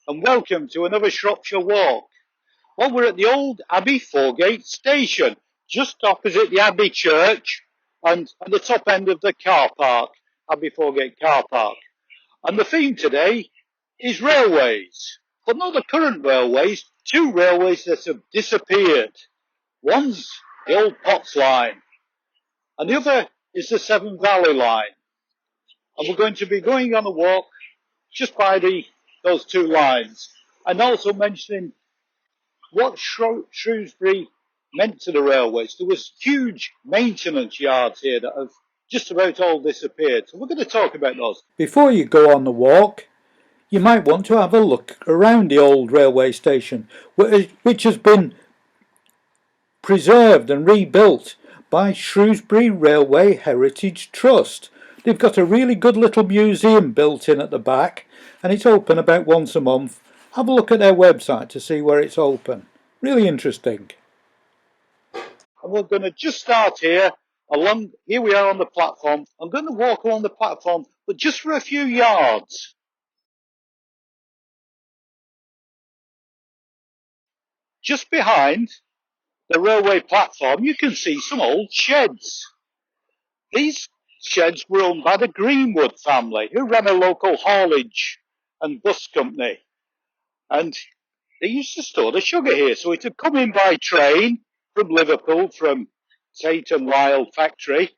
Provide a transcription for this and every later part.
and welcome to another Shropshire walk. Well, we're at the old Abbey Foregate station, just opposite the Abbey Church and at the top end of the car park, Abbey Foregate car park. And the theme today is railways, but not the current railways, two railways that have disappeared. One's the old Potts line and the other is the Severn Valley line. And we're going to be going on a walk just by those two lines, and also mentioning what Shrewsbury meant to the railways. There was huge maintenance yards here that have just about all disappeared. So we're going to talk about those. Before you go on the walk, you might want to have a look around the old railway station, which has been preserved and rebuilt by Shrewsbury Railway Heritage Trust. They've got a really good little museum built in at the back, and it's open about once a month. Have a look at their website to see where it's open. Really interesting. And we're going to just start here. Here we are on the platform. I'm going to walk along the platform, but just for a few yards. Just behind the railway platform, you can see some old sheds. These sheds were owned by the Greenwood family, who ran a local haulage and bus company. And they used to store the sugar here, so it had come in by train from Liverpool, from Tate and Lyle factory,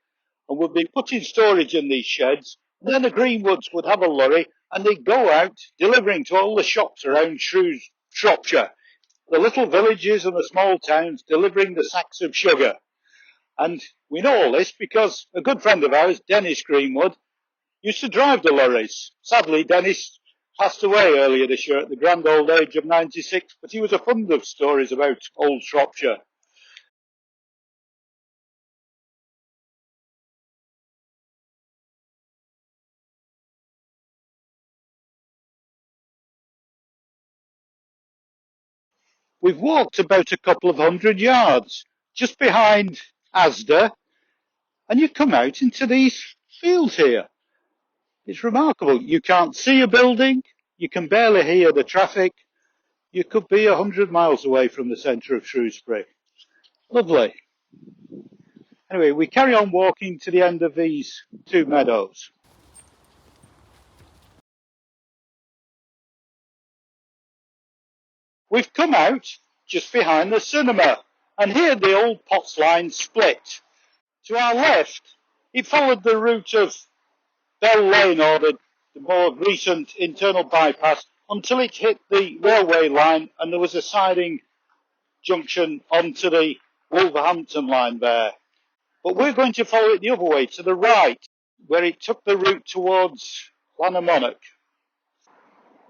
and would be put in storage in these sheds. And then the Greenwoods would have a lorry, and they'd go out delivering to all the shops around Shropshire, the little villages and the small towns, delivering the sacks of sugar. And we know all this because a good friend of ours, Dennis Greenwood, used to drive the lorries. Sadly, Dennis passed away earlier this year at the grand old age of 96, but he was a fond of stories about old Shropshire. We've walked about a couple of 100 yards just behind Asda, and you come out into these fields here. It's remarkable. You can't see a building, you can barely hear the traffic. You could be 100 miles away from the centre of Shrewsbury. Lovely. Anyway, we carry on walking to the end of these two meadows. We've come out just behind the cinema, and here the old Potts line split. To our left, it followed the route of Bell Lane, or the more recent internal bypass, until it hit the railway line and there was a siding junction onto the Wolverhampton line there. But we're going to follow it the other way, to the right, where it took the route towards Lanarmonnock.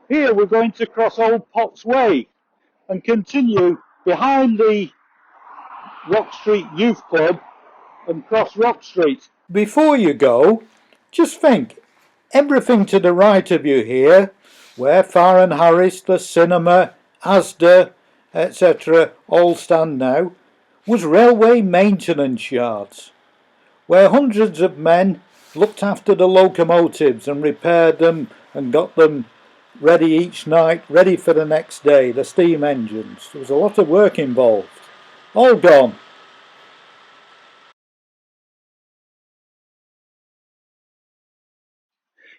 Here we're going to cross Old Potts Way and continue behind the Rock Street Youth Club and cross Rock Street. Before you go, just think, everything to the right of you here, where Farr and Harris, the cinema, Asda, etc., all stand now, was railway maintenance yards, where hundreds of men looked after the locomotives and repaired them and got them ready each night, ready for the next day, the steam engines. There was a lot of work involved. All gone.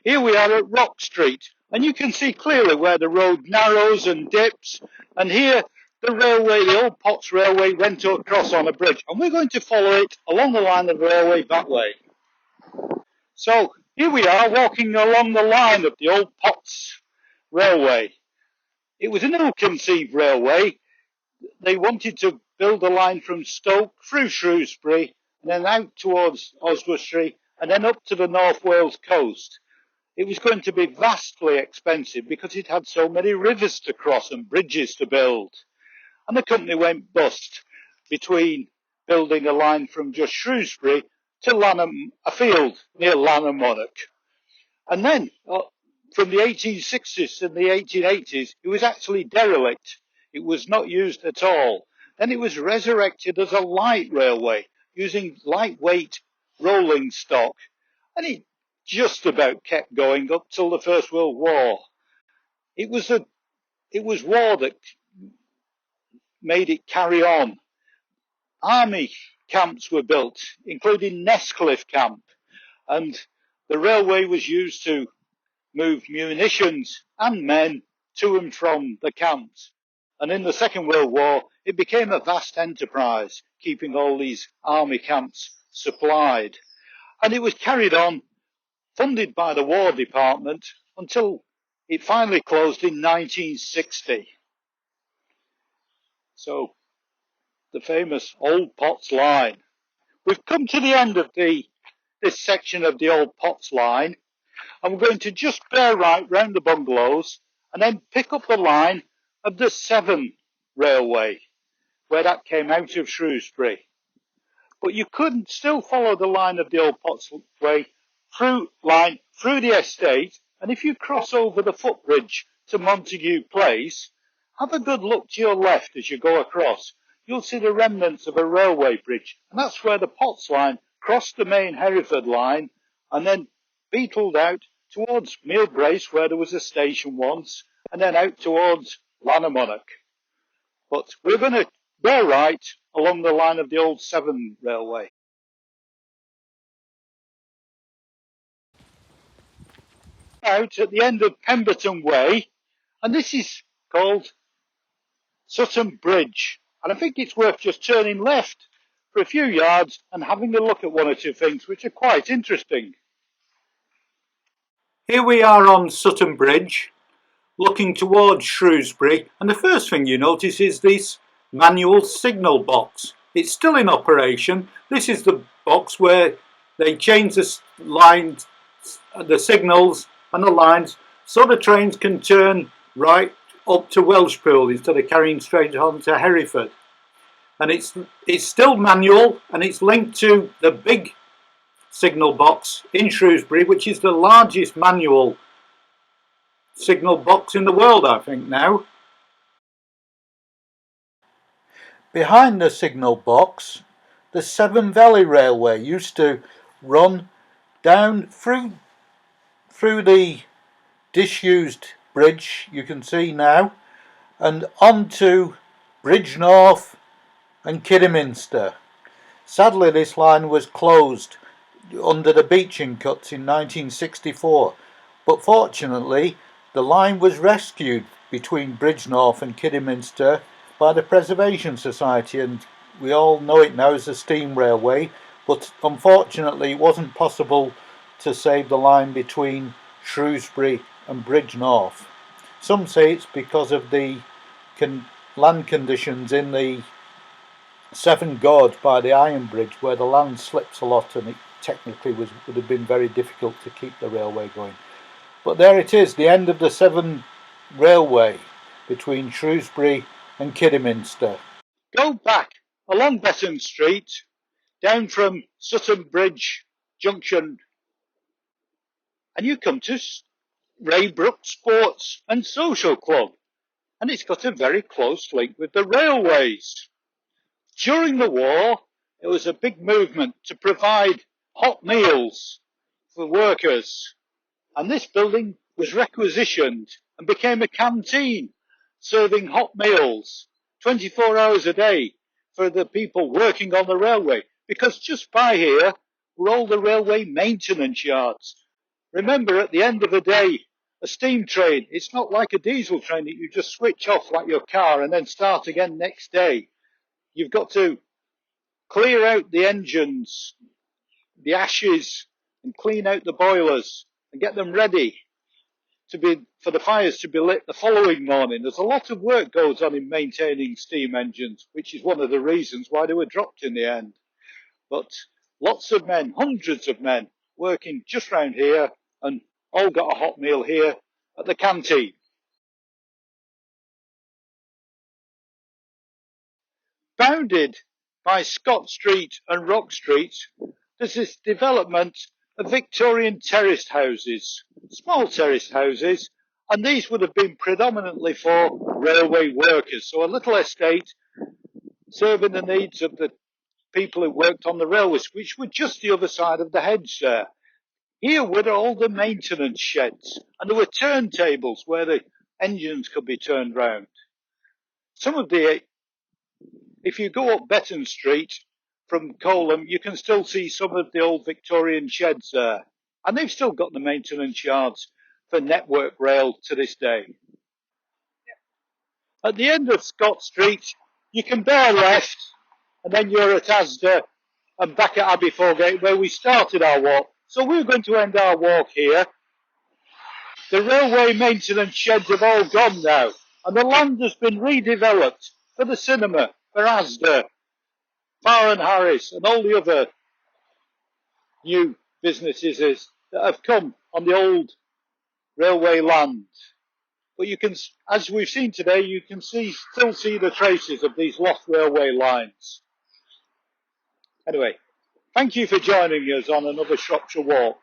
Here we are at Rock Street, and you can see clearly where the road narrows and dips, and here the railway, the old Potts Railway, went across on a bridge, and we're going to follow it along the line of the railway that way. So here we are walking along the line of the old Potts Railway. It was an ill-conceived railway. They wanted to build a line from Stoke through Shrewsbury and then out towards Oswestry and then up to the North Wales coast. It was going to be vastly expensive because it had so many rivers to cross and bridges to build. And the company went bust between building a line from just Shrewsbury to a field near Lanarmonnock. And then from the 1860s and the 1880s, it was actually derelict. It was not used at all. Then it was resurrected as a light railway using lightweight rolling stock. And it just about kept going up till the First World War. It was a it was war that made it carry on. Army camps were built, including Nestcliff Camp, and the railway was used to move munitions and men to and from the camps. And in the Second World War, it became a vast enterprise, keeping all these army camps supplied. And it was carried on, funded by the War Department, until it finally closed in 1960. So, the famous Old Potts Line. We've come to the end of this section of the Old Potts Line, and we're going to just bear right round the bungalows and then pick up the line of the Severn Railway, where that came out of Shrewsbury. But you could still follow the line of the Old Potts Way through the estate, and if you cross over the footbridge to Montague Place, have a good look to your left as you go across. You'll see the remnants of a railway bridge, and that's where the Potts Line crossed the main Hereford line and then beetled out towards Millbrace, where there was a station once, and then out towards Lannamonnock. But we're going to bear right along the line of the old Severn Railway. Out at the end of Pemberton Way, and this is called Sutton Bridge. And I think it's worth just turning left for a few yards and having a look at one or two things which are quite interesting. Here we are on Sutton Bridge, looking towards Shrewsbury, and the first thing you notice is this manual signal box. It's still in operation. This is the box where they change the lines, the signals and the lines, so the trains can turn right up to Welshpool instead of carrying straight on to Hereford. And it's still manual, and it's linked to the big signal box in Shrewsbury, which is the largest manual signal box in the world, I think, now. Behind the signal box, the Severn Valley Railway used to run down through the disused bridge you can see now, and onto Bridgnorth and Kidderminster. Sadly, this line was closed under the Beeching cuts in 1964, but fortunately the line was rescued between Bridgnorth and Kidderminster by the Preservation Society, and we all know it now as the steam railway, but unfortunately it wasn't possible to save the line between Shrewsbury and Bridgnorth. Some say it's because of the land conditions in the Severn Gorge by the Iron Bridge, where the land slips a lot and it technically would have been very difficult to keep the railway going. But there it is, the end of the Severn Railway between Shrewsbury and Kidderminster. Go back along Betton Street, down from Sutton Bridge Junction, and you come to Raybrook Sports and Social Club, and it's got a very close link with the railways. During the war, there was a big movement to provide hot meals for workers, and this building was requisitioned and became a canteen, serving hot meals 24 hours a day for the people working on the railway, because just by here were all the railway maintenance yards. Remember, at the end of the day, a steam train, it's not like a diesel train that you just switch off like your car and then start again next day. You've got to clear out the engines, the ashes, and clean out the boilers and get them ready for the fires to be lit the following morning. There's a lot of work goes on in maintaining steam engines, which is one of the reasons why they were dropped in the end. But lots of men, hundreds of men, working just round here, and all got a hot meal here at the canteen. Bounded by Scott Street and Rock Street, there's this development of Victorian terraced houses, small terraced houses, and these would have been predominantly for railway workers. So a little estate serving the needs of the people who worked on the railways, which were just the other side of the hedge there. Here were all the maintenance sheds, and there were turntables where the engines could be turned round. If you go up Betton Street from Coleham, you can still see some of the old Victorian sheds there. And they've still got the maintenance yards for Network Rail to this day. At the end of Scott Street, you can bear left, and then you're at Asda and back at Abbey Foregate where we started our walk. So we're going to end our walk here. The railway maintenance sheds have all gone now, and the land has been redeveloped for the cinema, for Asda, Farr and Harris, and all the other new businesses that have come on the old railway land. But you can, as we've seen today, you can still see the traces of these lost railway lines. Anyway, thank you for joining us on another Shropshire Walk.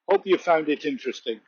Hope you found it interesting.